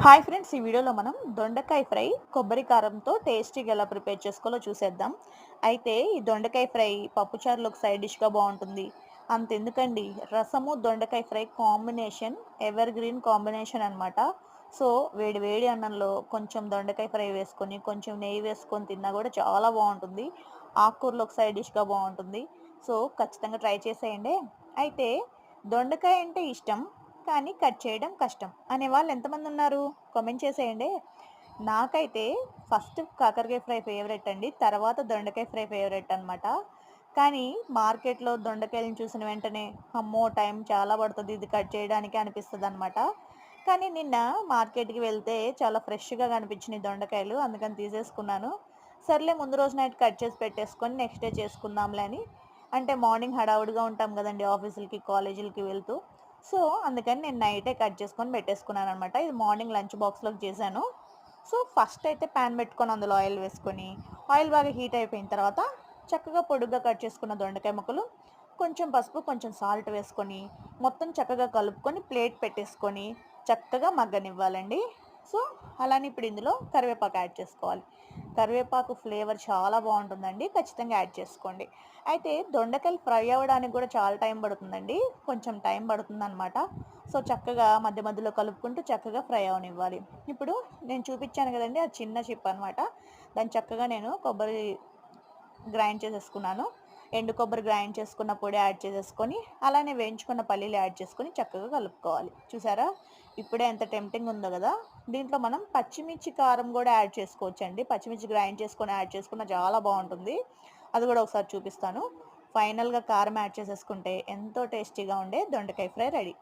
Hi friends, ఈ వీడియోలో మనం దొండకాయ ఫ్రై కొబ్బరి కారంతో టేస్టీగా ఎలా ప్రిపేర్ చేసుకోవాలో చూసేద్దాం. అయితే ఈ దొండకాయ ఫ్రై పప్పుచారులోకి సైడ్ డిష్గా బాగుంటుంది. అంతెందుకండి, రసము దొండకాయ fry combination ever green combination అనమాట. సో వేడి వేడి అన్నంలో కొంచెం దొండకాయ ఫ్రై వేసుకొని కొంచెం నెయ్యి వేసుకొని తిన్నా కూడా చాలా బాగుంటుంది. ఆకుకూరలోకి సైడ్ డిష్గా బాగుంటుంది. సో ఖచ్చితంగా ట్రై చేసేయండి. అయితే దొండకాయ అంటే ఇష్టం కానీ కట్ చేయడం కష్టం అనేవాళ్ళు ఎంతమంది ఉన్నారు? కామెంట్ చేసేయండి. నాకైతే ఫస్ట్ కాకరకాయ ఫ్రై ఫేవరెట్ అండి. తర్వాత దొండకాయ ఫ్రై ఫేవరెట్ అనమాట. కానీ మార్కెట్‌లో దొండకాయలను చూసిన వెంటనే అమ్మో! టైం చాలా పడుతది ఇది కట్ చేయడానికి అనిపిస్తదనమాట. కానీ నిన్న మార్కెట్‌కి వెళ్తే చాలా ఫ్రెష్‌గా కనిపించినాయి దొండకాయలు. అందుకని తీసేసుకున్నాను. సర్లే ముందు రోజు నైట్ కట్ చేసి పెట్టేసుకొని నెక్స్ట్ డే చేసుకుందాంలే అని. అంటే మార్నింగ్ హడావుడిగా ఉంటాం గదండీ ఆఫీసులకి, కాలేజీలకి వెళ్తూ. సో, అందుకని నేను నైటే కట్ చేసుకొని పెట్టేసుకున్నాననమాట. ఇది మార్నింగ్ లంచ్ బాక్స్‌లోకి చేశాను. సో, ఫస్ట్ అయితే పాన్ పెట్టుకొని అందులో ఆయిల్ వేసుకొని, ఆయిల్ బాగా హీట్ అయిపోయిన తర్వాత చక్కగా పొడుగ్గా కట్ చేసుకున్న దొండకాయ ముక్కలు, కొంచెం పసుపు, కొంచెం సాల్ట్ వేసుకొని, మొత్తం చక్కగా కలుపుకొని ప్లేట్ పెట్టేసుకొని, చక్కగా మగ్గనివ్వాలండి. సో, అలానే ఇప్పుడు ఇందులో కరివేపాకు యాడ్ చేసుకోవాలి. కరివేపాకు ఫ్లేవర్ చాలా బాగుంటుందండి. ఖచ్చితంగా యాడ్ చేసుకోండి. అయితే దొండకాయలు ఫ్రై అవ్వడానికి కూడా చాలా టైం పడుతుందండి. కొంచెం టైం పడుతుందనమాట. సో, చక్కగా మధ్య మధ్యలో కలుపుకుంటూ చక్కగా ఫ్రై అవ్వనివ్వాలి. ఇప్పుడు నేను చూపించాను కదండీ! అది చిన్న చిప్ అనమాట. దాన్ని చక్కగా నేను కొబ్బరి గ్రైండ్ చేసేసుకున్నాను. ఎండు కొబ్బరి గ్రైండ్ చేసుకున్న పొడి యాడ్ చేసేసుకొని, అలానే వేయించుకున్న పల్లీలు యాడ్ చేసుకొని చక్కగా కలుపుకోవాలి. చూసారా? ఇప్పుడే ఎంత టెంప్టింగ్ ఉందో గదా! దీంట్లో మనం పచ్చిమిర్చి కారం గూడా యాడ్ చేసుకోవచ్చండి. పచ్చిమిర్చి గ్రైండ్ చేసుకొని యాడ్ చేసుకున్న చాలా బావుంటుంది. అది గూడా ఒకసారి చూపిస్తాను. ఫైనల్‌గా కారం యాడ్ చేసేసుకుంటే ఎంతో టేస్టీగా ఉండే దొండకాయ ఫ్రై రెడీ.